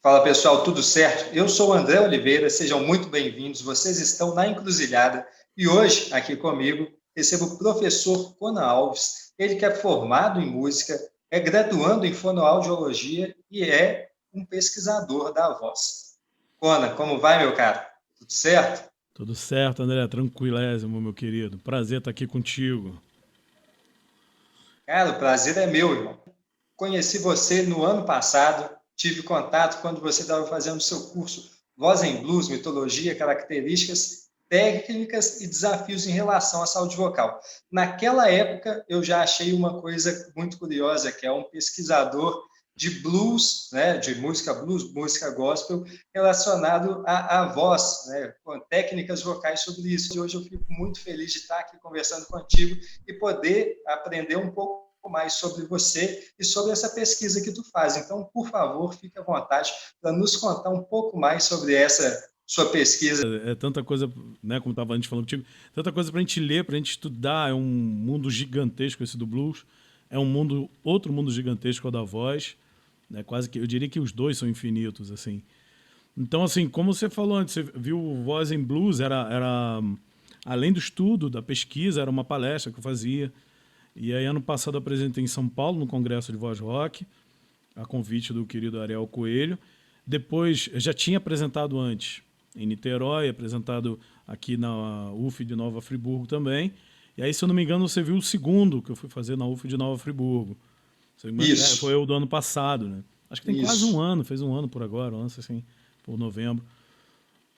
Fala pessoal, tudo certo? Eu sou o André Oliveira, sejam muito bem-vindos. Vocês estão na Encruzilhada e hoje, aqui comigo, recebo o professor Conan Alves. Ele que é formado em música, é graduando em fonoaudiologia e é um pesquisador da voz. Conan, como vai, meu cara? Tudo certo? Tudo certo, André? Tranquilésimo, meu querido. Prazer estar aqui contigo. Cara, o prazer é meu, irmão. Conheci você no ano passado, tive contato quando você estava fazendo o seu curso Voz em Blues, Mitologia, Características, Técnicas e Desafios em relação à saúde vocal. Naquela época, eu já achei uma coisa muito curiosa, que é um pesquisador de blues, né, de música blues, música gospel, relacionado à voz, né, com técnicas vocais sobre isso. E hoje eu fico muito feliz de estar aqui conversando contigo e poder aprender um pouco mais sobre você e sobre essa pesquisa que tu faz. Então, por favor, fique à vontade para nos contar um pouco mais sobre essa sua pesquisa. É tanta coisa, né, como estava antes falando contigo, tanta coisa para a gente ler, para a gente estudar. É um mundo gigantesco esse do blues. É um mundo, outro mundo gigantesco é o da voz. Né, quase que, eu diria que os dois são infinitos, assim. Então, assim, como você falou antes, você viu o Voz em Blues, era além do estudo, da pesquisa, era uma palestra que eu fazia. E aí, ano passado, eu apresentei em São Paulo, no Congresso de Voz Rock, a convite do querido Ariel Coelho. Depois, eu já tinha apresentado antes em Niterói, apresentado aqui na UF de Nova Friburgo também. E aí, se eu não me engano, você viu o segundo que eu fui fazer na UF de Nova Friburgo. Foi Isso, o do ano passado, né? Acho que tem quase um isso. ano, fez um ano por agora, um ano assim, por novembro.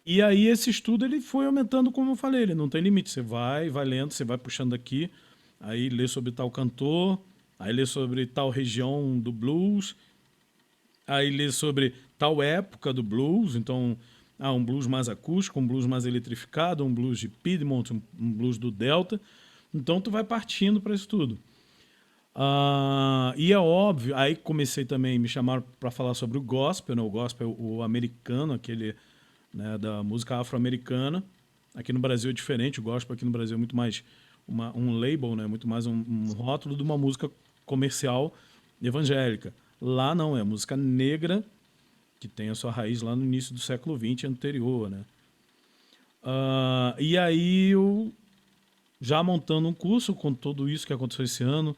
E aí esse estudo ele foi aumentando, como eu falei, ele não tem limite. Você vai lendo, você vai puxando aqui, aí lê sobre tal cantor, aí lê sobre tal região do blues, aí lê sobre tal época do blues, então um blues mais acústico, um blues mais eletrificado, um blues de Piedmont, um blues do Delta. Então tu vai partindo para isso tudo. E é óbvio, aí comecei também, me chamaram para falar sobre o gospel, né? O gospel, o americano, aquele, né, da música afro-americana. Aqui no Brasil é diferente, o gospel aqui no Brasil é muito mais um label, né? Muito mais um rótulo de uma música comercial evangélica. Lá não, é música negra, que tem a sua raiz lá no início do século XX anterior, né? E aí eu já montando um curso com tudo isso que aconteceu esse ano,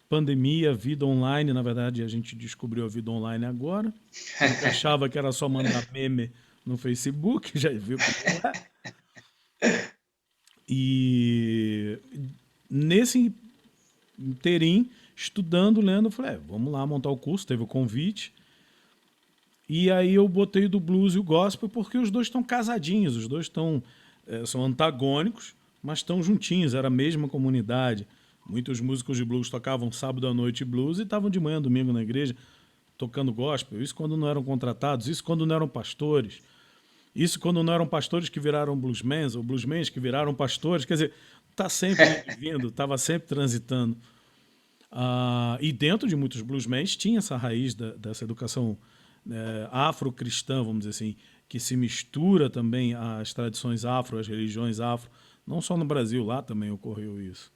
pandemia, vida online, na verdade a gente descobriu a vida online agora. A gente achava que era só mandar meme no Facebook, já viu que não é. E nesse interim, estudando, lendo, eu falei, vamos lá montar o curso, teve o convite. E aí eu botei do blues e o gospel porque os dois estão casadinhos, os dois são antagônicos, mas estão juntinhos, era a mesma comunidade. Muitos músicos de blues tocavam sábado à noite blues e estavam de manhã, domingo na igreja tocando gospel. Isso quando não eram contratados, isso quando não eram pastores, isso quando não eram pastores que viraram bluesmans, ou bluesmans que viraram pastores. Quer dizer, tá sempre indo e vindo, estava sempre transitando. E dentro de muitos bluesmans tinha essa raiz dessa educação afro-cristã, vamos dizer assim, que se mistura também às tradições afro, às religiões afro. Não só no Brasil, lá também ocorreu isso.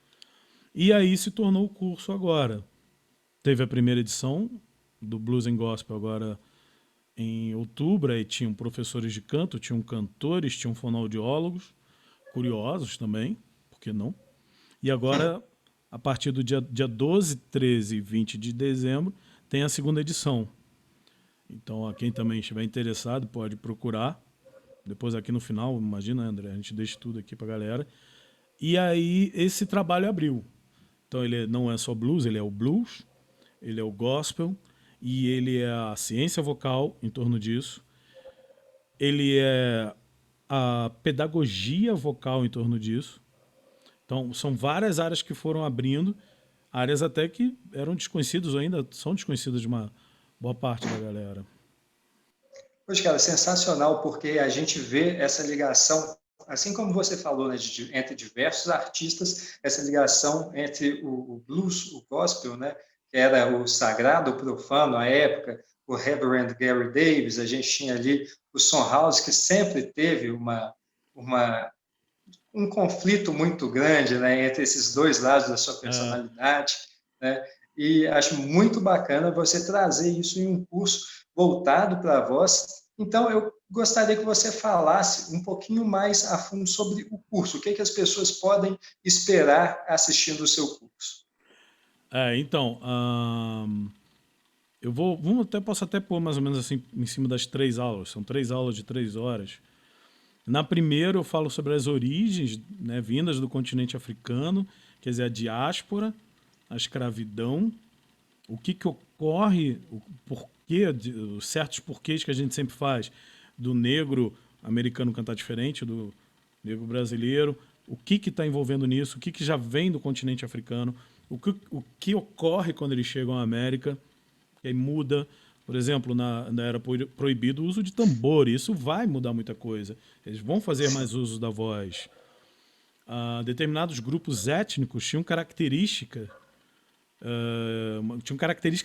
E aí se tornou o curso agora. Teve a primeira edição do Blues and Gospel agora em outubro, aí tinham professores de canto, tinham cantores, tinham fonoaudiólogos, curiosos também, por que não? E agora, a partir do dia 12, 13 e 20 de dezembro, tem a segunda edição. Então, a quem também estiver interessado pode procurar. Depois aqui no final, imagina, André, a gente deixa tudo aqui pra galera. E aí, esse trabalho abriu. Então, ele não é só blues, ele é o blues, ele é o gospel, e ele é a ciência vocal em torno disso. Ele é a pedagogia vocal em torno disso. Então, são várias áreas que foram abrindo, áreas até que eram desconhecidas ou ainda são desconhecidas de uma boa parte da galera. Pois, cara, sensacional, porque a gente vê essa ligação, assim como você falou, né, entre diversos artistas, essa ligação entre o blues, o gospel, né, que era o sagrado, o profano à época, o Reverend Gary Davis, a gente tinha ali o Son House, que sempre teve uma um conflito muito grande, né, entre esses dois lados da sua personalidade, né, e acho muito bacana você trazer isso em um curso, voltado para a voz. Então, eu gostaria que você falasse um pouquinho mais a fundo sobre o curso, o que as pessoas podem esperar assistindo o seu curso. Então, posso até pôr mais ou menos assim em cima das 3 aulas. São 3 aulas de 3 horas. Na primeira eu falo sobre as origens, né, vindas do continente africano, quer dizer, a diáspora, a escravidão, o que ocorre, o porquê, os certos porquês que a gente sempre faz do negro americano cantar diferente do negro brasileiro, o que está envolvendo nisso, o que já vem do continente africano, o que ocorre quando eles chegam à América, que aí muda. Por exemplo, era proibido o uso de tambor, e isso vai mudar muita coisa. Eles vão fazer mais uso da voz. Determinados grupos étnicos tinham características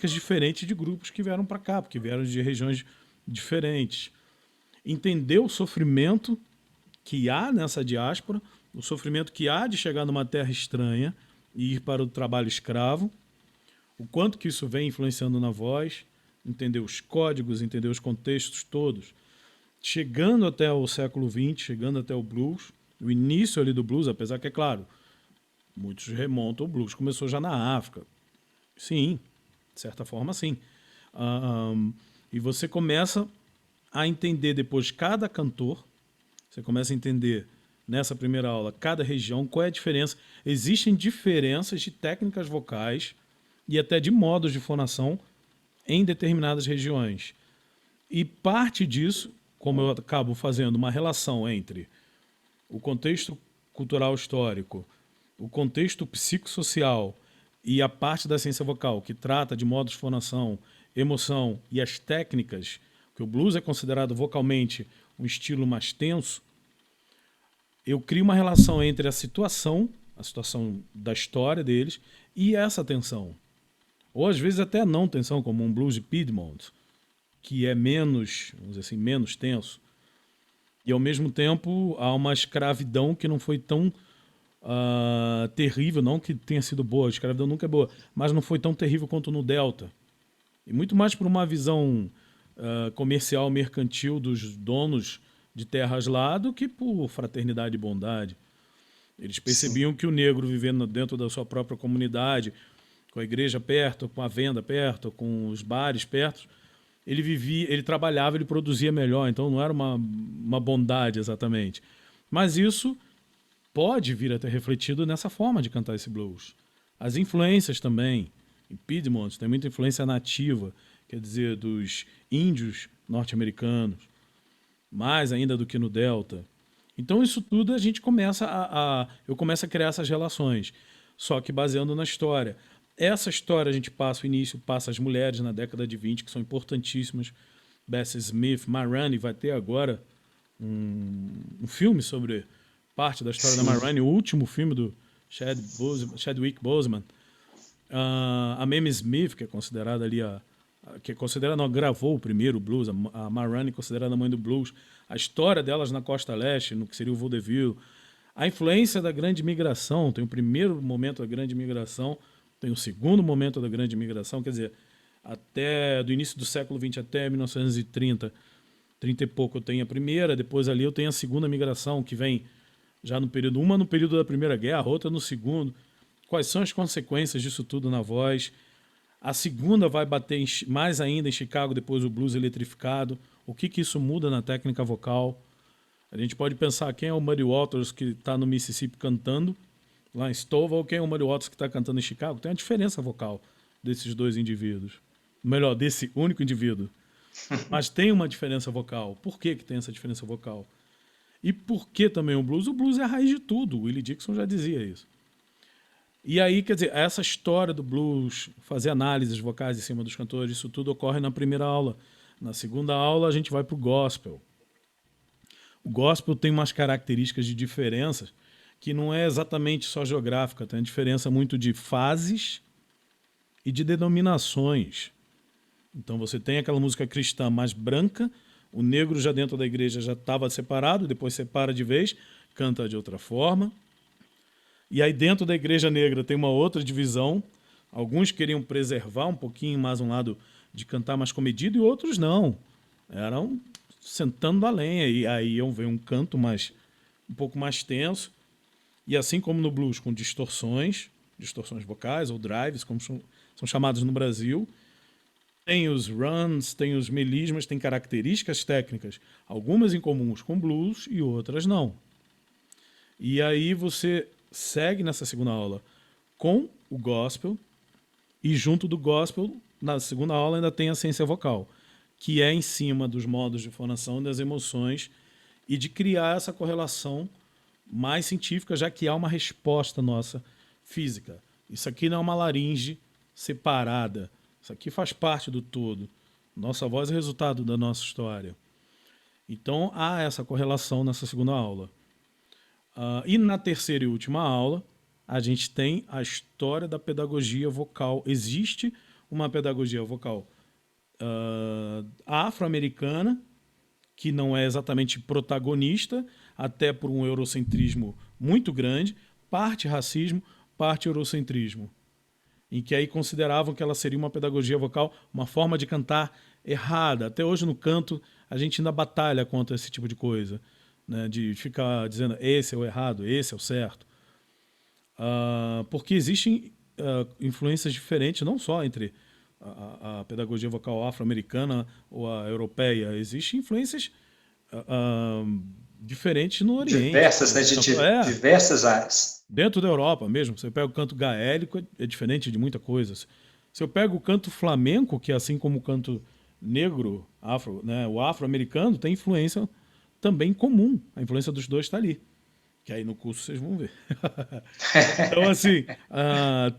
diferentes de grupos que vieram para cá, porque vieram de regiões diferentes. Entender o sofrimento que há nessa diáspora, o sofrimento que há de chegar numa terra estranha e ir para o trabalho escravo, o quanto que isso vem influenciando na voz, entender os códigos, entender os contextos todos. Chegando até o século XX, chegando até o blues, o início ali do blues, apesar que, é claro, muitos remontam, o blues começou já na África. Sim, de certa forma, sim. E você começa a entender depois cada cantor, você começa a entender nessa primeira aula cada região, qual é a diferença. Existem diferenças de técnicas vocais e até de modos de fonação em determinadas regiões. E parte disso, como eu acabo fazendo uma relação entre o contexto cultural histórico, o contexto psicossocial e a parte da ciência vocal, que trata de modos de fonação, emoção e as técnicas, que o blues é considerado vocalmente um estilo mais tenso, eu crio uma relação entre a situação da história deles e essa tensão. Ou às vezes até a não tensão, como um blues de Piedmont, que é menos, vamos dizer assim, menos tenso. E ao mesmo tempo há uma escravidão que não foi tão terrível, não que tenha sido boa, a escravidão nunca é boa, mas não foi tão terrível quanto no Delta. E muito mais por uma visão comercial, mercantil dos donos de terras lá do que por fraternidade e bondade. Eles percebiam Sim. que o negro vivendo dentro da sua própria comunidade, com a igreja perto, com a venda perto, com os bares perto, ele vivia, ele trabalhava, ele produzia melhor, então não era uma bondade exatamente. Mas isso pode vir a ter refletido nessa forma de cantar esse blues. As influências também. Em Piedmont tem muita influência nativa, quer dizer, dos índios norte-americanos, mais ainda do que no Delta. Então isso tudo a gente eu começo a criar essas relações, só que baseando na história. Essa história a gente passa o início, passa as mulheres na década de 20, que são importantíssimas. Bessie Smith, Ma Rainey, vai ter agora um filme sobre parte da história da Ma Sim. Rainey, o último filme do Chadwick Boseman. A Mamie Smith, que é considerada ali não, gravou o primeiro blues, a Ma Rainey considerada a mãe do blues, a história delas na costa leste, no que seria o vaudeville, a influência da grande migração, tem o primeiro momento da grande migração, tem o segundo momento da grande migração, quer dizer, até do início do século XX até 1930, 30 e pouco eu tenho a primeira, depois ali eu tenho a segunda migração, que vem já no período, uma no período da Primeira Guerra, outra no segundo. Quais são as consequências disso tudo na voz? A segunda vai bater mais ainda em Chicago, depois o blues eletrificado. O que isso muda na técnica vocal? A gente pode pensar quem é o Muddy Waters que está no Mississippi cantando, lá em Stovall, ou quem é o Muddy Waters que está cantando em Chicago. Tem uma diferença vocal desses dois indivíduos. Melhor, desse único indivíduo. Mas tem uma diferença vocal. Por que tem essa diferença vocal? E por que também o blues? O blues é a raiz de tudo. O Willie Dixon já dizia isso. E aí, quer dizer, essa história do blues, fazer análises vocais em cima dos cantores, isso tudo ocorre na primeira aula. Na segunda aula, a gente vai para o gospel. O gospel tem umas características de diferenças que não é exatamente só geográfica, tem a diferença muito de fases e de denominações. Então você tem aquela música cristã mais branca, o negro já dentro da igreja já estava separado, depois separa de vez, canta de outra forma. E aí dentro da igreja negra tem uma outra divisão. Alguns queriam preservar um pouquinho mais um lado de cantar mais comedido, e outros não. Eram sentando a lenha, e aí iam ver um canto um pouco mais tenso, e assim como no blues, com distorções vocais, ou drives, como são chamados no Brasil, tem os runs, tem os melismas, tem características técnicas, algumas em comuns com blues e outras não. E aí você segue nessa segunda aula com o gospel, e junto do gospel, na segunda aula ainda tem a ciência vocal, que é em cima dos modos de fonação, das emoções, e de criar essa correlação mais científica, já que há uma resposta nossa física. Isso aqui não é uma laringe separada. Isso aqui faz parte do todo. Nossa voz é resultado da nossa história. Então há essa correlação nessa segunda aula. E na terceira e última aula, a gente tem a história da pedagogia vocal. Existe uma pedagogia vocal afro-americana, que não é exatamente protagonista, até por um eurocentrismo muito grande, parte racismo, parte eurocentrismo, em que aí consideravam que ela seria uma pedagogia vocal, uma forma de cantar errada. Até hoje no canto a gente ainda batalha contra esse tipo de coisa, né? De ficar dizendo esse é o errado, esse é o certo. Porque existem influências diferentes, não só entre a pedagogia vocal afro-americana ou a europeia, existem influências diferentes no Oriente. Diversas, né? De diversas áreas. Dentro da Europa mesmo, você pega o canto gaélico, é diferente de muita coisa. Se eu pego o canto flamenco, que é assim como o canto negro, né, o afro-americano, tem influência também comum. A influência dos dois está ali. Que aí no curso vocês vão ver. Então, assim,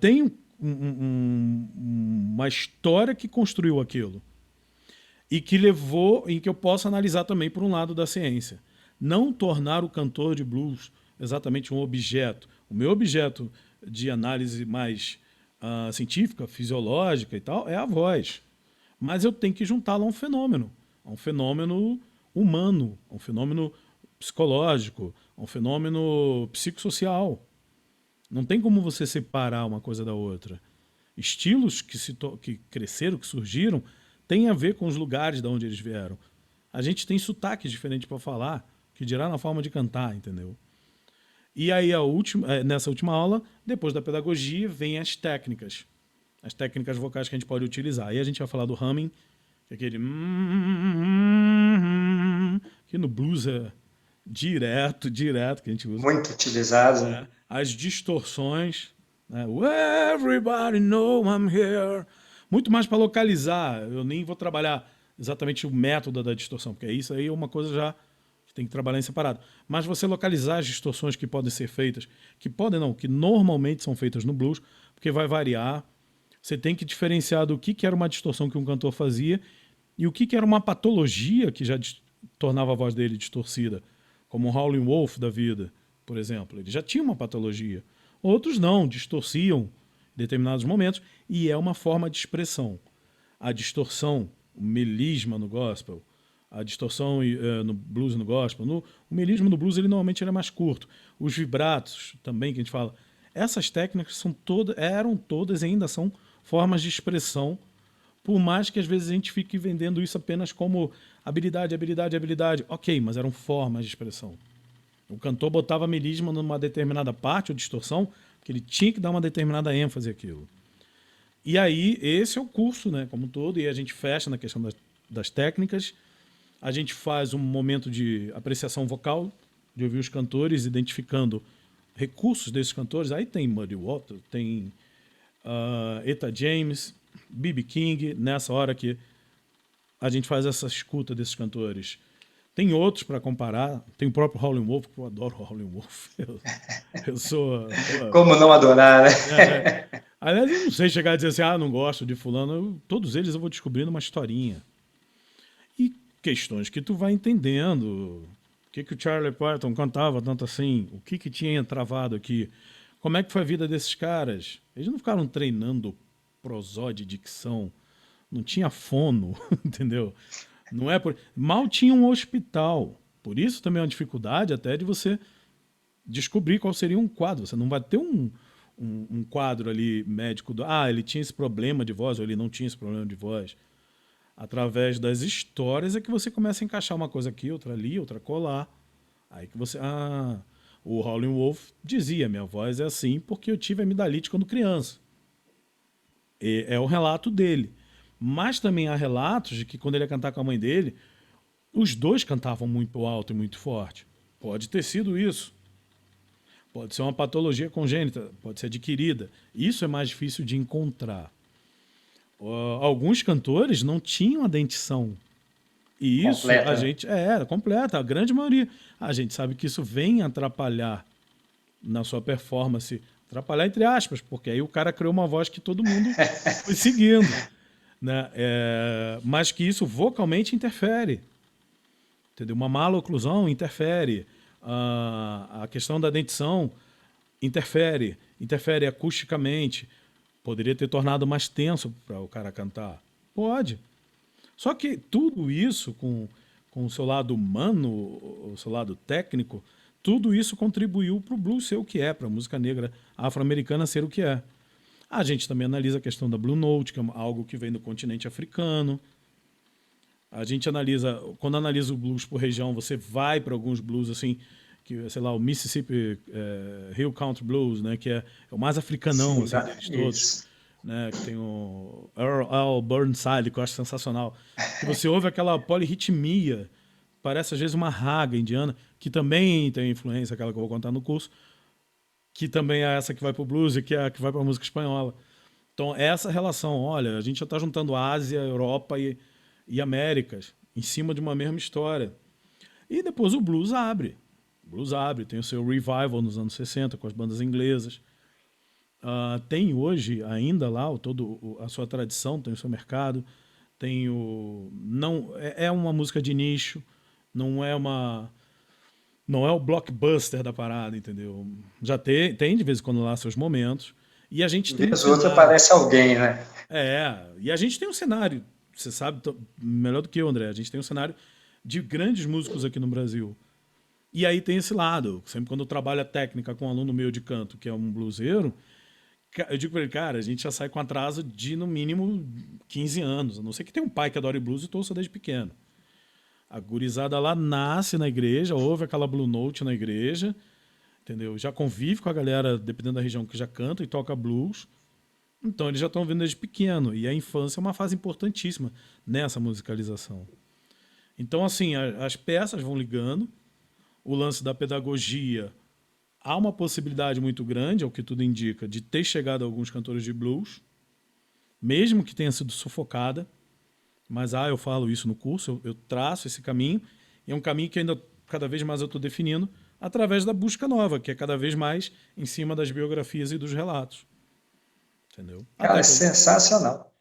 tem uma história que construiu aquilo. E que levou, em que eu posso analisar também por um lado da ciência. Não tornar o cantor de blues exatamente um objeto. O meu objeto de análise mais científica, fisiológica e tal, é a voz. Mas eu tenho que juntá-la a um fenômeno humano, a um fenômeno psicológico, a um fenômeno psicossocial. Não tem como você separar uma coisa da outra. Estilos que cresceram, que surgiram, têm a ver com os lugares de onde eles vieram. A gente tem sotaques diferentes para falar, que dirá na forma de cantar, entendeu? E aí, nessa última aula, depois da pedagogia, vem as técnicas vocais que a gente pode utilizar. Aí a gente vai falar do humming, que é aquele... que no blues é direto que a gente usa. Muito utilizado. As distorções, né? Everybody know I'm here. Muito mais para localizar. Eu nem vou trabalhar exatamente o método da distorção, porque isso aí é uma coisa já que tem que trabalhar em separado. Mas você localizar as distorções que podem ser feitas, que normalmente são feitas no blues, porque vai variar. Você tem que diferenciar do que era uma distorção que um cantor fazia e o que era uma patologia que já tornava a voz dele distorcida, como o Howlin' Wolf da vida, por exemplo. Ele já tinha uma patologia. Outros não, distorciam em determinados momentos, e é uma forma de expressão. A distorção, o melisma no gospel, a distorção no blues e no gospel, o melisma no blues ele normalmente é mais curto. Os vibratos também, que a gente fala, essas técnicas eram todas e ainda são formas de expressão, por mais que às vezes a gente fique vendendo isso apenas como habilidade. Ok, mas eram formas de expressão. O cantor botava melisma numa determinada parte ou distorção, porque ele tinha que dar uma determinada ênfase àquilo. E aí, esse é o curso, né, como um todo, e a gente fecha na questão das técnicas. A gente faz um momento de apreciação vocal, de ouvir os cantores, identificando recursos desses cantores. Aí tem Muddy Waters, tem Etta James, B.B. King, nessa hora que a gente faz essa escuta desses cantores. Tem outros para comparar, tem o próprio Howlin' Wolf, que eu adoro o Howlin' Wolf. Eu sou... Como não adorar, né? Aliás, eu não sei chegar a dizer assim, não gosto de fulano. Todos eles eu vou descobrindo uma historinha. E questões que tu vai entendendo. O que o Charlie Parton cantava tanto assim? O que tinha travado aqui? Como é que foi a vida desses caras? Eles não ficaram treinando prosódia, dicção. Não tinha fono, entendeu? Não é mal tinha um hospital. Por isso também é uma dificuldade até de você descobrir qual seria um quadro. Você não vai ter um quadro ali médico ele tinha esse problema de voz ou ele não tinha esse problema de voz. Através das histórias é que você começa a encaixar uma coisa aqui, outra ali, outra colar. Aí que você. Ah, o Howlin' Wolf dizia: minha voz é assim porque eu tive amidalite quando criança. E é o relato dele. Mas também há relatos de que quando ele ia cantar com a mãe dele, os dois cantavam muito alto e muito forte. Pode ter sido isso. Pode ser uma patologia congênita, pode ser adquirida. Isso é mais difícil de encontrar. Alguns cantores não tinham a dentição. E isso a Completa, né? gente. É, completa, a grande maioria. A gente sabe que isso vem atrapalhar na sua performance. Atrapalhar entre aspas, porque aí o cara criou uma voz que todo mundo foi seguindo. Né? Mas que isso vocalmente interfere. Entendeu? Uma mala oclusão interfere. A questão da dentição interfere acusticamente. Poderia ter tornado mais tenso para o cara cantar. Pode. Só que tudo isso, com o seu lado humano, o seu lado técnico, tudo isso contribuiu para o blues ser o que é, para a música negra afro-americana ser o que é. A gente também analisa a questão da Blue Note, que é algo que vem do continente africano. A gente analisa, quando analisa o blues por região, você vai para alguns blues assim, que sei lá, o Mississippi Hill Country Blues, né, que é o mais africanão Sim, assim deles todos, isso. né, que tem o Earl Burnside, que eu acho sensacional, que você ouve aquela polirritmia, parece às vezes uma raga indiana, que também tem influência, aquela que eu vou contar no curso, que também é essa que vai pro blues e que é a que vai para a música espanhola. Então, essa relação, olha, a gente já está juntando Ásia, Europa e Américas em cima de uma mesma história. E depois o blues abre. O blues abre, tem o seu revival nos anos 60 com as bandas inglesas. Tem hoje ainda lá a sua tradição, tem o seu mercado, tem o não é uma música de nicho, não é uma não é o blockbuster da parada, entendeu? Já tem de vez em quando lá seus momentos. E a gente tem um Vez ou outra cenário. aparece alguém, né? E a gente tem um cenário, você sabe melhor do que eu, André, a gente tem um cenário de grandes músicos aqui no Brasil. E aí tem esse lado, sempre quando eu trabalho a técnica com um aluno meu de canto, que é um bluseiro, eu digo pra ele, cara, a gente já sai com atraso de no mínimo 15 anos, a não ser que tenha um pai que adore blues e torça desde pequeno. A gurizada lá nasce na igreja, ouve aquela Blue Note na igreja, entendeu? Já convive com a galera, dependendo da região, que já canta e toca blues. Então eles já estão vendo desde pequeno. E a infância é uma fase importantíssima nessa musicalização. Então, assim, as peças vão ligando. O lance da pedagogia, há uma possibilidade muito grande, ao que tudo indica, de ter chegado a alguns cantores de blues, mesmo que tenha sido sufocada. Mas eu falo isso no curso, eu traço esse caminho. E é um caminho que ainda cada vez mais eu estou definindo através da busca nova, que é cada vez mais em cima das biografias e dos relatos. Entendeu? Cara, Até é pelo. sensacional.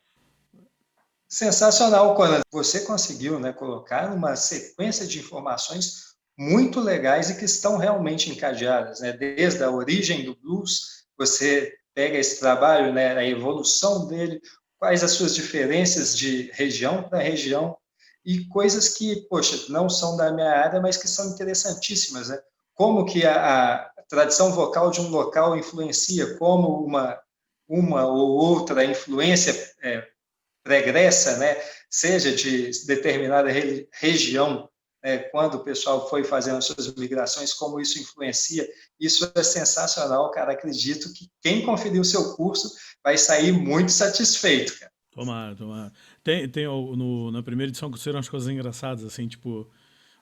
Sensacional, Conan. Você conseguiu, né, colocar uma sequência de informações muito legais e que estão realmente encadeadas, né? Desde a origem do blues, você pega esse trabalho, né, a evolução dele, quais as suas diferenças de região para região e coisas que, poxa, não são da minha área, mas que são interessantíssimas, né? Como que a tradição vocal de um local influencia, como uma ou outra influência pregressa, né, seja de determinada região, né, quando o pessoal foi fazendo suas migrações, como isso influencia, isso é sensacional, cara. Acredito que quem conferir o seu curso vai sair muito satisfeito, cara. Tomara, tomara. Tem na primeira edição que serão as coisas engraçadas, assim, tipo,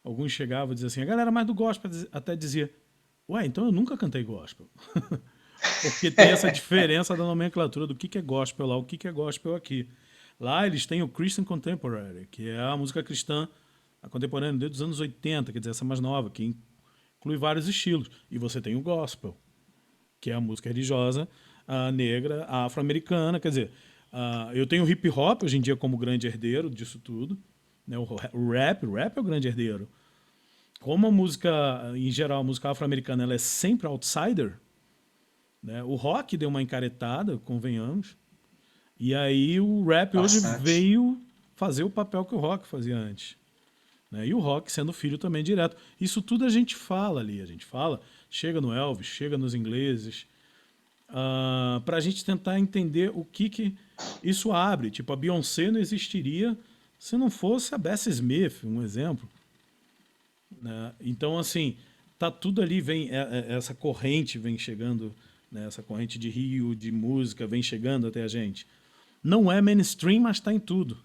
alguns chegavam e diziam assim, a galera mais do gospel até dizia, ué, então eu nunca cantei gospel. Porque tem essa diferença da nomenclatura do que é gospel lá, o que é gospel aqui. Lá eles têm o Christian Contemporary, que é a música cristã a contemporânea desde os anos 80, quer dizer, essa mais nova, que inclui vários estilos. E você tem o gospel, que é a música religiosa negra, afro-americana, quer dizer, eu tenho o hip hop hoje em dia como grande herdeiro disso tudo, né? O rap é o grande herdeiro. Como a música, em geral, a música afro-americana ela é sempre outsider, né? O rock deu uma encaretada, convenhamos, e aí o rap hoje Bastante. veio fazer o papel que o rock fazia antes. Né? E o rock sendo filho também direto. Isso tudo a gente fala ali, a gente fala, chega no Elvis, chega nos ingleses, para a gente tentar entender o que isso abre. Tipo, a Beyoncé não existiria se não fosse a Bessie Smith, um exemplo, né? Então, assim, tá tudo ali, essa corrente vem chegando, né? Essa corrente de rio, de música, vem chegando até a gente. Não é mainstream, mas está em tudo.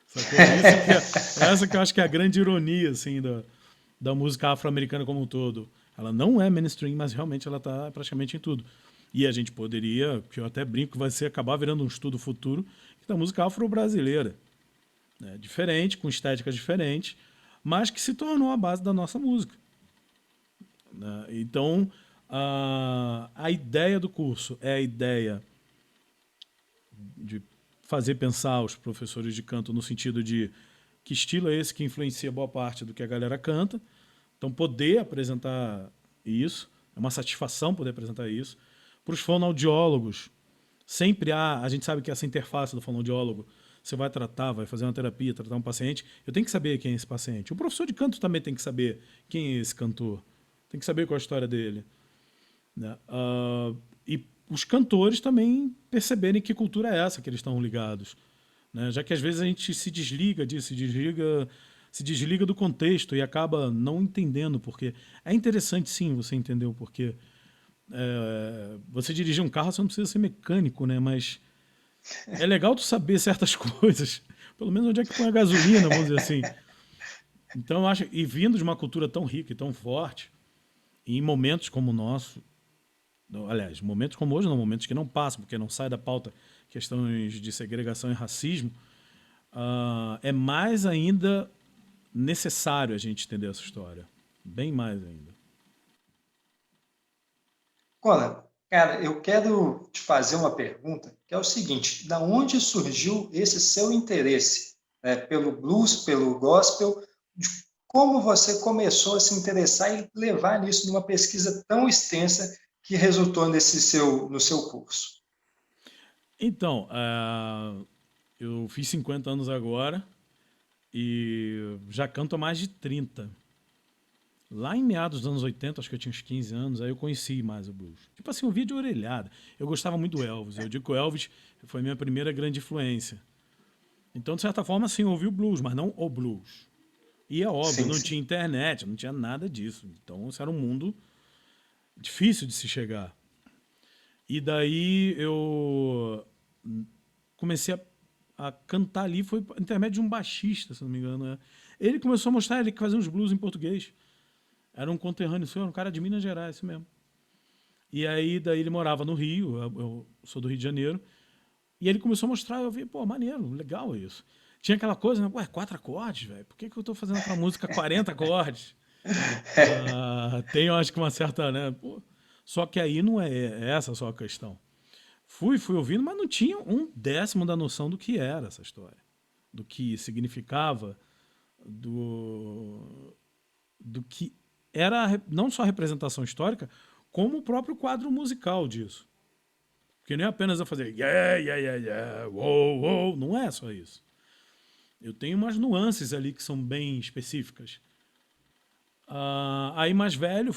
Sacou? Essa que eu acho que é a grande ironia, assim, da música afro-americana como um todo. Ela não é mainstream, mas realmente ela está praticamente em tudo. E a gente poderia, que eu até brinco, que vai ser acabar virando um estudo futuro da música afro-brasileira, né? Diferente, com estéticas diferentes, mas que se tornou a base da nossa música, né? Então, a ideia do curso é a ideia de fazer pensar os professores de canto no sentido de que estilo é esse que influencia boa parte do que a galera canta. Então, poder apresentar isso, é uma satisfação poder apresentar isso. Para os fonoaudiólogos, sempre há, a gente sabe que essa interface do fonoaudiólogo, você vai tratar, vai fazer uma terapia, tratar um paciente, eu tenho que saber quem é esse paciente. O professor de canto também tem que saber quem é esse cantor, tem que saber qual é a história dele, né? E os cantores também perceberem que cultura é essa que eles estão ligados, né? Já que às vezes a gente se desliga disso, se desliga do contexto e acaba não entendendo porque é interessante sim você entender o porquê. Você dirigir um carro, você não precisa ser mecânico, né? Mas é legal tu saber certas coisas, pelo menos onde é que põe a gasolina, vamos dizer assim. Então eu acho, e vindo de uma cultura tão rica e tão forte, e em momentos como o nosso, aliás, momentos como hoje, não, momentos que não passam, porque não sai da pauta questões de segregação e racismo, é mais ainda necessário a gente entender essa história. Bem mais ainda. Conan, cara, eu quero te fazer uma pergunta, que é o seguinte: da onde surgiu esse seu interesse, né, pelo blues, pelo gospel? De como você começou a se interessar e levar nisso numa pesquisa tão extensa que resultou no seu curso? Então, eu fiz 50 anos agora e já canto há mais de 30. Lá em meados dos anos 80, acho que eu tinha uns 15 anos, aí eu conheci mais o blues. Tipo assim, eu via de orelhada. Eu gostava muito do Elvis. Eu digo que o Elvis foi a minha primeira grande influência. Então, de certa forma, assim, eu ouvi o blues, mas não o blues. E é óbvio, Sim, não sim. tinha internet, não tinha nada disso. Então, isso era um mundo difícil de se chegar. E daí eu comecei a cantar ali, foi por intermédio de um baixista, se não me engano. Né? Ele começou a mostrar ele que fazia uns blues em português. Era um conterrâneo seu, um cara de Minas Gerais, isso mesmo. E aí, daí ele morava no Rio, eu sou do Rio de Janeiro, e ele começou a mostrar, eu vi, pô, maneiro, legal isso. Tinha aquela coisa, né, ué, 4 acordes, velho, por que eu tô fazendo aquela música 40 acordes? Tem, eu acho que uma certa, né, pô, só que aí não é essa só a questão. Fui ouvindo, mas não tinha um décimo da noção do que era essa história, do que significava, do que era não só a representação histórica, como o próprio quadro musical disso. Porque nem apenas eu fazer yeah, yeah, yeah, yeah, wow, wow, não é só isso. Eu tenho umas nuances ali que são bem específicas. Aí mais velho,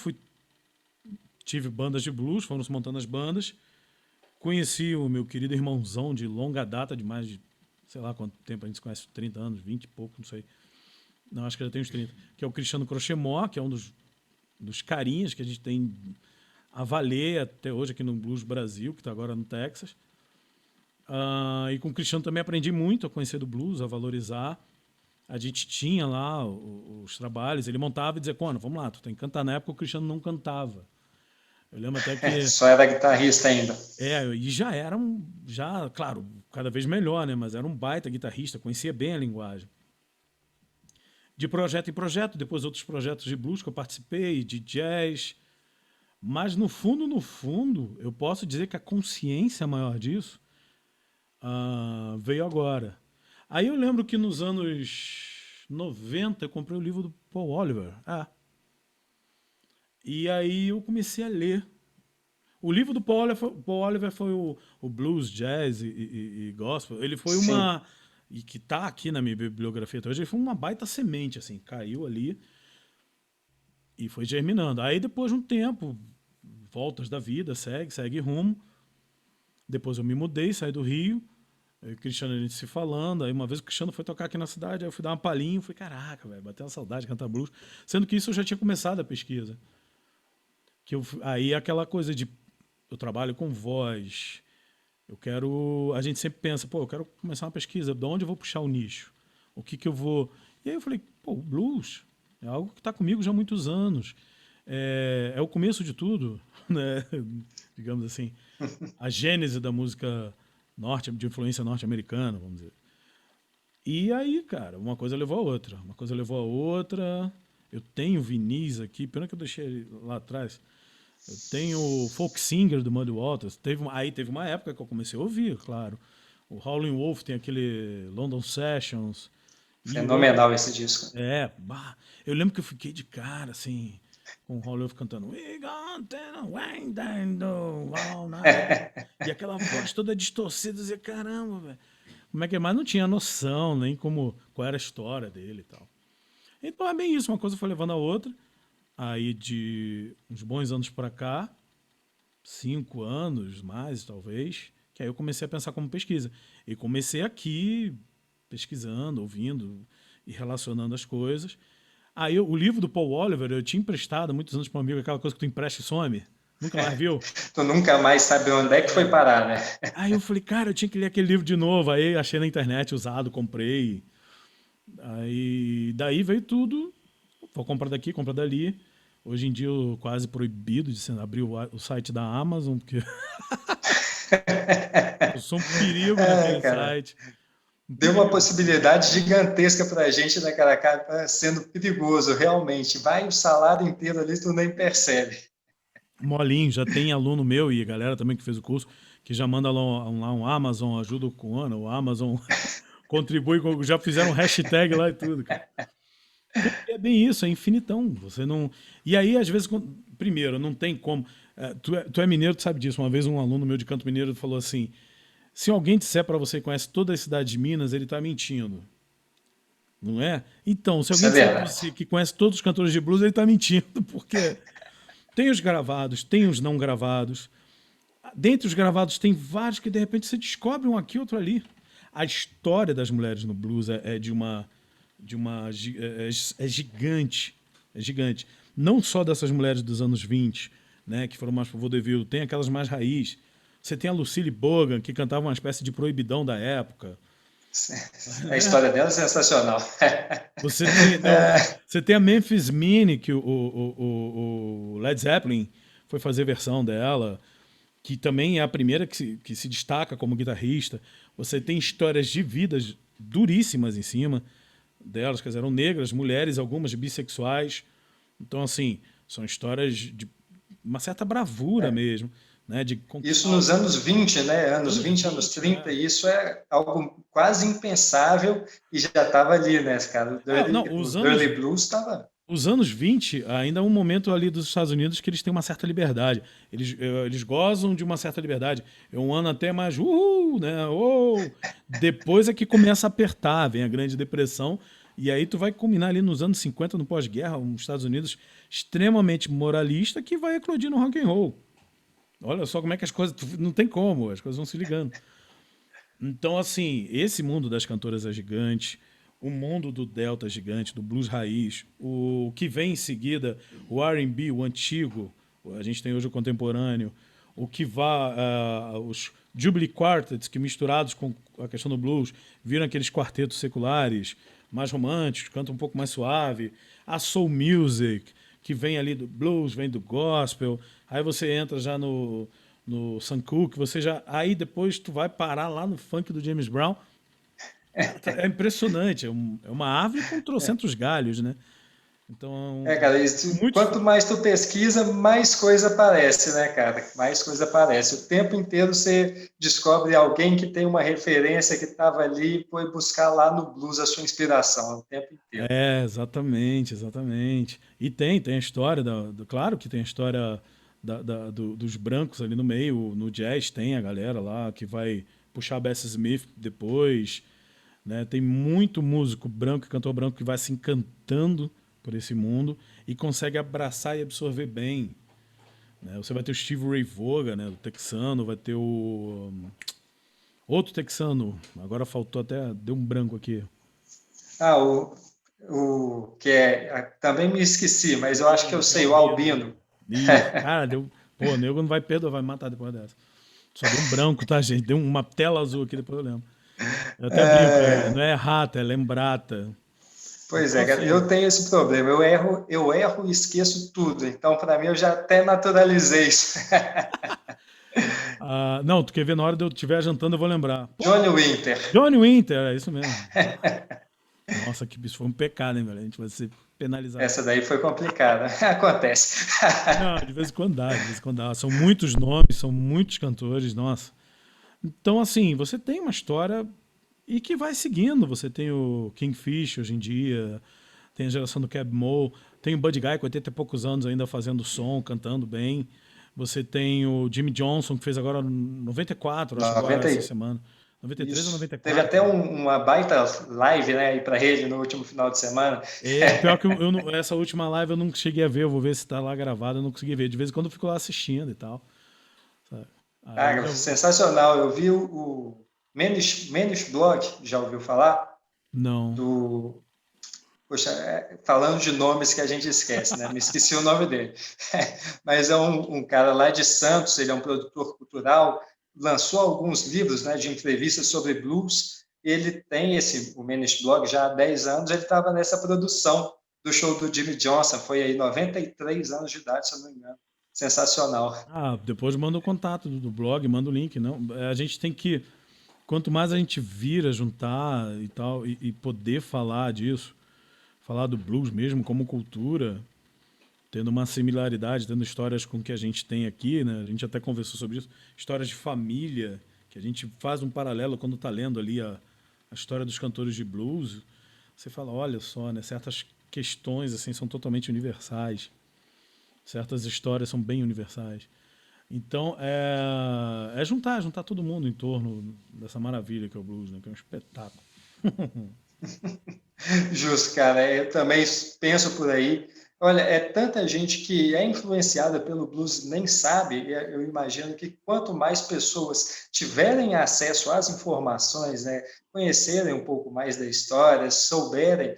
tive bandas de blues, foram se montando as bandas. Conheci o meu querido irmãozão de longa data, de mais de, sei lá quanto tempo a gente se conhece, 30 anos, 20 e pouco, não sei. Não, acho que já tem uns 30. Que é o Cristiano Crochemó, que é um dos carinhas que a gente tem a valer até hoje aqui no Blues Brasil, que está agora no Texas. E com o Cristiano também aprendi muito a conhecer do blues, a valorizar. A gente tinha lá os trabalhos, ele montava e dizia, Conan, vamos lá, tu tem que cantar. Na época o Cristiano não cantava. Eu lembro até que Só era guitarrista ainda. e já era já, claro, cada vez melhor, né? Mas era um baita guitarrista, conhecia bem a linguagem. De projeto em projeto, depois outros projetos de blues que eu participei, de jazz. Mas no fundo, eu posso dizer que a consciência maior disso veio agora. Aí eu lembro que nos anos 90 eu comprei o livro do Paul Oliver. E aí eu comecei a ler. O livro do Paul Oliver foi o blues, jazz e gospel. Ele foi Sim. uma... E que tá aqui na minha bibliografia até hoje. Ele foi uma baita semente, assim. Caiu ali e foi germinando. Aí depois de um tempo, voltas da vida, segue rumo. Depois eu me mudei, saí do Rio. Eu e o Cristiano, a gente se falando. Aí uma vez o Cristiano foi tocar aqui na cidade, aí eu fui dar uma palhinha e falei, caraca, velho, bateu uma saudade de cantar blues. Sendo que isso eu já tinha começado a pesquisa. Aí aquela coisa de eu trabalho com voz, eu quero. A gente sempre pensa, pô, eu quero começar uma pesquisa, de onde eu vou puxar o nicho? O que que eu vou. E aí eu falei, pô, o blues é algo que está comigo já há muitos anos. É o começo de tudo, né? Digamos assim. A gênese da música de influência norte-americana, vamos dizer. E aí, cara, uma coisa levou a outra. Uma coisa levou a outra. Eu tenho vinis aqui, pena que eu deixei lá atrás. Eu tenho o Folk Singer do Muddy Waters. Aí teve uma época que eu comecei a ouvir, claro. O Howlin' Wolf tem aquele London Sessions. E outro. Fenomenal esse disco. Eu lembro que eu fiquei de cara, assim, com o Howlin' Wolf cantando We gon' tell when they know all night. E aquela voz toda distorcida, eu dizia, caramba, velho. Como é que é? Mas não tinha noção nem qual era a história dele e tal. Então é bem isso, uma coisa foi levando a outra. Aí de uns bons anos pra cá, 5 anos mais talvez, que aí eu comecei a pensar como pesquisa. E comecei aqui pesquisando, ouvindo e relacionando as coisas. Aí o livro do Paul Oliver eu tinha emprestado há muitos anos para um amigo, aquela coisa que tu empresta e some. Nunca mais viu? Tu nunca mais sabe onde é que foi parar, né? Aí eu falei, cara, eu tinha que ler aquele livro de novo. Aí achei na internet usado, comprei. Aí daí veio tudo. Vou comprar daqui, comprar dali. Hoje em dia eu quase proibido de abrir o site da Amazon, porque eu sou um perigo É, naquele cara. site. Um Deu uma perigo. possibilidade gigantesca para a gente, né, cara? Tá sendo perigoso, realmente. Vai o salário inteiro ali, tu nem percebe. Molinho, já tem aluno meu e a galera também que fez o curso, que já manda lá um Amazon ajuda o Ana, o Amazon contribui, já fizeram um hashtag lá e tudo, cara. Porque é bem isso, é infinitão. Você não. E aí, às vezes, primeiro, não tem como. Tu é mineiro, tu sabe disso. Uma vez um aluno meu de Canto Mineiro falou assim: se alguém disser para você que conhece toda a cidade de Minas, ele tá mentindo. Não é? Então, se Isso alguém é disser para verdade. você que conhece todos os cantores de blues, ele tá mentindo, porque tem os gravados, tem os não gravados. Dentre os gravados, tem vários que de repente você descobre um aqui, outro ali. A história das mulheres no blues é gigante. É gigante. Não só dessas mulheres dos anos 20, né, que foram mais pro vaudeville, tem aquelas mais raiz. Você tem a Lucille Bogan, que cantava uma espécie de proibidão da época. A Né? história dela é sensacional. Você tem a Memphis Minnie, que o Led Zeppelin foi fazer versão dela, que também é a primeira que se destaca como guitarrista. Você tem histórias de vidas duríssimas em cima delas, quer dizer, eram negras, mulheres, algumas bissexuais. Então, assim, são histórias de uma certa bravura É. mesmo, né? De Isso conquistar nos anos 20, né? Anos anos 20, anos 20, 30, isso é algo quase impensável e já estava ali, né, cara? Não, O Dirty Blues estava. os anos 20 ainda é um momento ali dos Estados Unidos que eles têm uma certa liberdade. Eles gozam de uma certa liberdade. É um ano até mais, né? Depois é que começa a apertar, vem a Grande Depressão. E aí tu vai culminar ali nos anos 50, no pós-guerra, os Estados Unidos extremamente moralista que vai eclodir no rock and roll. Olha só como é que as coisas. Não tem como, as coisas vão se ligando. Então, assim, esse mundo das cantoras é gigante, o mundo do Delta é gigante, do blues raiz, o que vem em seguida, o R&B, o antigo, a gente tem hoje o contemporâneo, o que os Jubilee Quartets, que misturados com a questão do blues, viram aqueles quartetos seculares, mais românticos, cantam um pouco mais suave, a soul music, que vem ali do blues, vem do gospel, aí você entra já no Sam Cooke, aí depois tu vai parar lá no funk do James Brown. Cara, é impressionante, é uma árvore com trocentos galhos, né? É, Então, cara, muitos. quanto mais tu pesquisa, mais coisa aparece, né, cara? Mais coisa aparece. O tempo inteiro você descobre alguém que tem uma referência que estava ali e foi buscar lá no blues a sua inspiração o tempo inteiro. Exatamente, exatamente. E tem a história claro que tem a história dos brancos ali no meio, no jazz tem a galera lá que vai puxar a Bessie Smith depois, né? Tem muito músico branco e cantor branco que vai se encantando por esse mundo e consegue abraçar e absorver bem, né? Você vai ter o Steve Ray Vaughan, né, do texano, vai ter Outro texano, agora faltou até, deu um branco aqui. Ah, o que é. Também me esqueci, mas eu acho que eu Que é sei, o albino. Albino. Isso, cara, deu. Pô, o nego não vai perdoar, vai me matar depois dessa. Só deu um branco, tá, gente? Deu uma tela azul aqui, depois eu lembro. Eu até brinco, não é rata, é lembrata. Pois Então, é, cara, assim, eu tenho esse problema. Eu erro e esqueço tudo. Então, para mim, eu já até naturalizei isso. não, tu quer ver na hora de eu estiver jantando, eu vou lembrar. Pô, Johnny Winter. Johnny Winter, é isso mesmo. Nossa, que isso foi um pecado, hein, velho? A gente vai ser penalizado. Essa daí foi complicada. Acontece. Não, de vez em quando dá, de vez em quando dá. São muitos nomes, são muitos cantores, nossa. Então, assim, você tem uma história e que vai seguindo. Você tem o Kingfish hoje em dia, tem a geração do Cab Mo, tem o Buddy Guy com 80 e poucos anos ainda fazendo som, cantando bem. Você tem o Jimmy Johnson, que fez agora 94, acho agora 90 essa e... semana. 93 ou Isso. Teve até 94. uma baita live, né, aí para ele no último final de semana. É, pior que essa última live eu não cheguei a ver, eu vou ver se tá lá gravado, eu não consegui ver. De vez em quando eu fico lá assistindo e tal. Sabe? Aí Ah, já. sensacional. Eu vi o Menos Blog, já ouviu falar? Não. Do Poxa, falando de nomes que a gente esquece, né? Me esqueci o nome dele. Mas é um cara lá de Santos, ele é um produtor cultural, lançou alguns livros, né, de entrevistas sobre blues. Ele tem o Menes Blog já há 10 anos, ele estava nessa produção do show do Jimmy Johnson, foi aí 93 anos de idade, se eu não me engano. Sensacional. Ah, depois manda o contato do blog, manda o link. Não, a gente tem que. Quanto mais a gente vira, juntar e tal, e poder falar disso, falar do blues mesmo como cultura, tendo uma similaridade, tendo histórias com o que a gente tem aqui, né? A gente até conversou sobre isso, histórias de família, que a gente faz um paralelo quando está lendo ali a história dos cantores de blues. Você fala, olha só, né? Certas questões assim são totalmente universais, certas histórias são bem universais. Então, é juntar todo mundo em torno dessa maravilha que é o blues, né? Que é um espetáculo. Justo, cara. Eu também penso por aí. Olha, é tanta gente que é influenciada pelo blues e nem sabe. E eu imagino que quanto mais pessoas tiverem acesso às informações, né, conhecerem um pouco mais da história, souberem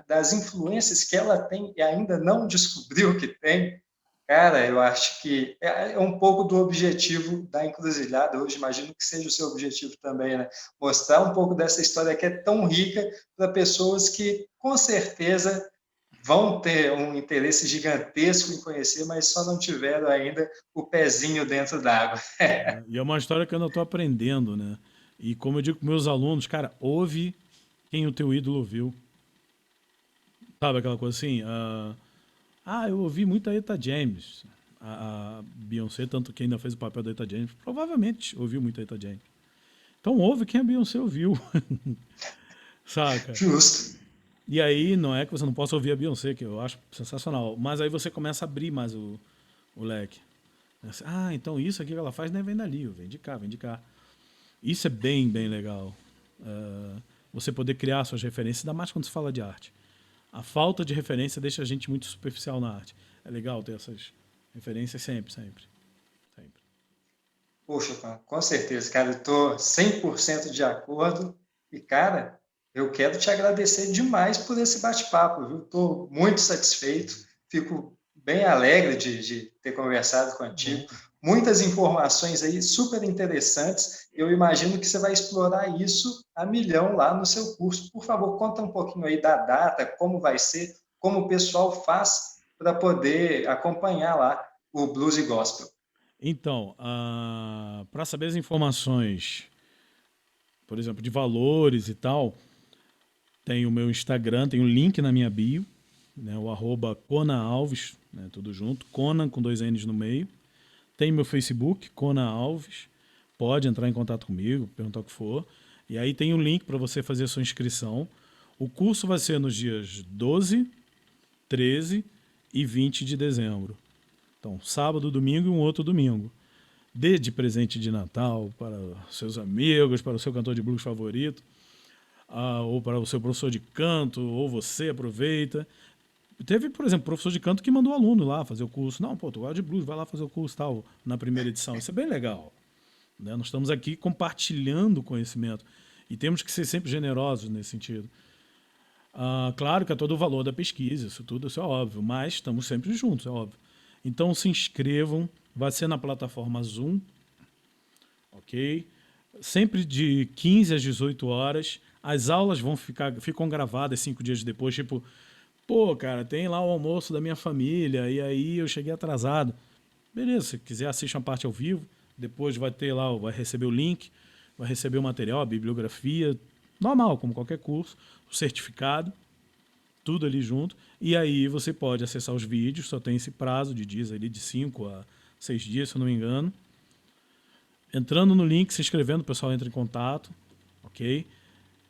das influências que ela tem e ainda não descobriu que tem, cara, eu acho que é um pouco do objetivo da encruzilhada hoje. Imagino que seja o seu objetivo também, né? Mostrar um pouco dessa história que é tão rica para pessoas que, com certeza, vão ter um interesse gigantesco em conhecer, mas só não tiveram ainda o pezinho dentro d'água. E é uma história que eu ainda estou aprendendo, né? E como eu digo para meus alunos, cara, ouve quem o teu ídolo ouviu. Sabe aquela coisa assim? Eu ouvi muito a Eta James. A Beyoncé, tanto que ainda fez o papel da Eta James, provavelmente ouviu muito a Eta James. Então ouve quem a Beyoncé ouviu. Saca? Justo. E aí não é que você não possa ouvir a Beyoncé, que eu acho sensacional. Mas aí você começa a abrir mais o leque. Então isso aqui que ela faz não vem dali, vem de cá, vem de cá. Isso é bem, bem legal. Você poder criar suas referências, ainda mais quando se fala de arte. A falta de referência deixa a gente muito superficial na arte. É legal ter essas referências sempre, sempre. Sempre. Poxa, com certeza, cara, eu estou 100% de acordo. E, cara, eu quero te agradecer demais por esse bate-papo, viu? Estou muito satisfeito, fico bem alegre de ter conversado contigo. Bom. Muitas informações aí super interessantes. Eu imagino que você vai explorar isso a milhão lá no seu curso. Por favor, conta um pouquinho aí da data, como vai ser, como o pessoal faz para poder acompanhar lá o Blues e Gospel. Então, para saber as informações, por exemplo, de valores e tal, tem o meu Instagram, tem o link na minha bio, né, o @ConaAlves, né, tudo junto, Conan com 2 N's no meio. Tem meu Facebook, Conan Alves, pode entrar em contato comigo, perguntar o que for. E aí tem um link para você fazer a sua inscrição. O curso vai ser nos dias 12, 13 e 20 de dezembro. Então, sábado, domingo e um outro domingo. Dê de presente de Natal para seus amigos, para o seu cantor de blues favorito, ou para o seu professor de canto, ou você aproveita. Teve, por exemplo, professor de canto que mandou aluno lá fazer o curso. Não, pô, tu gosta de blues, vai lá fazer o curso tal, na primeira edição. Isso é bem legal. né? Nós estamos aqui compartilhando conhecimento e temos que ser sempre generosos nesse sentido. Claro que é todo o valor da pesquisa, isso é óbvio, mas estamos sempre juntos, é óbvio. Então se inscrevam, vai ser na plataforma Zoom, ok? Sempre de 15 às 18 horas. As aulas ficam gravadas 5 dias depois, tipo, pô, cara, tem lá o almoço da minha família e aí eu cheguei atrasado. Beleza, se quiser assiste uma parte ao vivo, depois vai ter lá, vai receber o link, vai receber o material, a bibliografia, normal, como qualquer curso, o certificado, tudo ali junto. E aí você pode acessar os vídeos, só tem esse prazo de dias ali, de 5 a 6 dias, se eu não me engano. Entrando no link, se inscrevendo, o pessoal entra em contato, ok?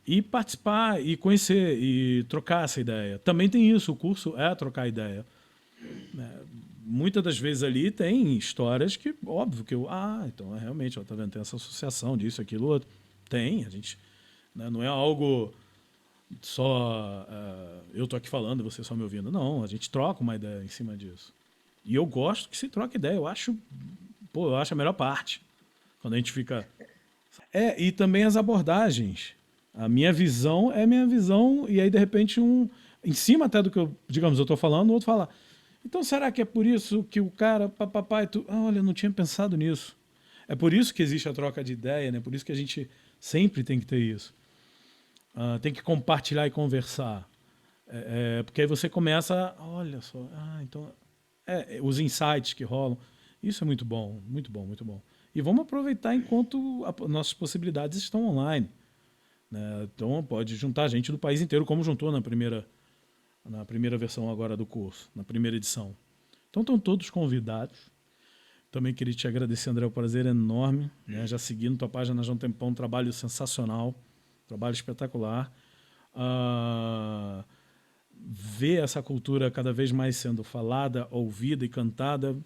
E participar, e conhecer, e trocar essa ideia. Também tem isso, o curso é trocar ideia. Muitas das vezes ali tem histórias que, óbvio, que então realmente, tá vendo, tem essa associação disso, aquilo, outro. Tem, a gente, né, não é algo só eu tô aqui falando e você só me ouvindo. Não, a gente troca uma ideia em cima disso. E eu gosto que se troca ideia, eu acho a melhor parte. Quando a gente fica... e também as abordagens. A minha visão é minha visão, e aí, de repente, em cima até do que eu, digamos, eu estou falando, o outro fala, então será que é por isso que o cara, papapá, olha, eu não tinha pensado nisso. É por isso que existe a troca de ideia, né? Por isso que a gente sempre tem que ter isso. Tem que compartilhar e conversar. Porque aí você começa, olha só, então, os insights que rolam. Isso é muito bom, muito bom, muito bom. E vamos aproveitar enquanto nossas possibilidades estão online, né? Então pode juntar gente do país inteiro, como juntou na primeira versão agora do curso, na primeira edição. Então estão todos convidados. Também queria te agradecer, André, o prazer é enorme, né? Já seguindo tua página já há um tempão, um trabalho sensacional, trabalho espetacular. Ver essa cultura cada vez mais sendo falada, ouvida e cantada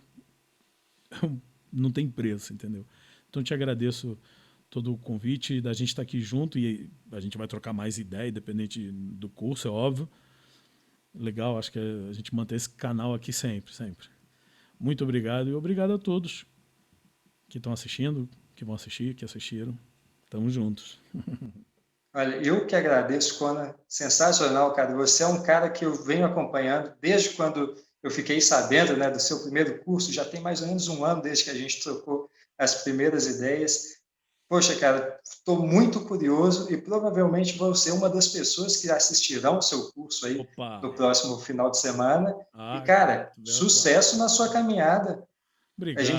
não tem preço, entendeu? Então te agradeço todo o convite da gente estar aqui junto e a gente vai trocar mais ideia, independente do curso, é óbvio. Legal, acho que a gente mantém esse canal aqui sempre, sempre. Muito obrigado e obrigado a todos que estão assistindo, que vão assistir, que assistiram. Tamo juntos. Olha, eu que agradeço, Conan. Sensacional, cara. Você é um cara que eu venho acompanhando desde quando eu fiquei sabendo, né, do seu primeiro curso. Já tem mais ou menos um ano desde que a gente trocou as primeiras ideias. Poxa, cara, estou muito curioso e provavelmente vou ser uma das pessoas que assistirão o seu curso aí no próximo final de semana. E, cara, sucesso na sua caminhada. Obrigado. Que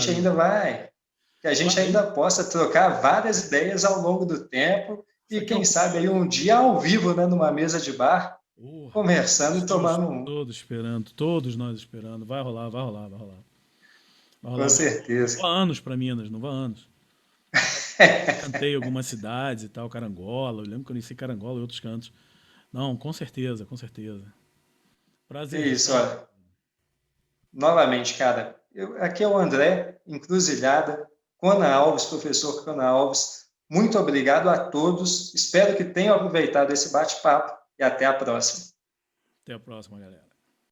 a gente ainda possa trocar várias ideias ao longo do tempo e quem sabe aí um dia ao vivo, né, numa mesa de bar, conversando e tomando um. Todos nós esperando. Vai rolar. Com certeza. Não vá anos para Minas, não vá anos. Cantei algumas cidades e tal, Carangola. Eu lembro que eu conheci Carangola e outros cantos. Não, com certeza. Prazer. É isso, olha. Novamente, cara, aqui é o André, Encruzilhada, Conan Alves, professor Conan Alves. Muito obrigado a todos. Espero que tenham aproveitado esse bate-papo e até a próxima. Até a próxima, galera.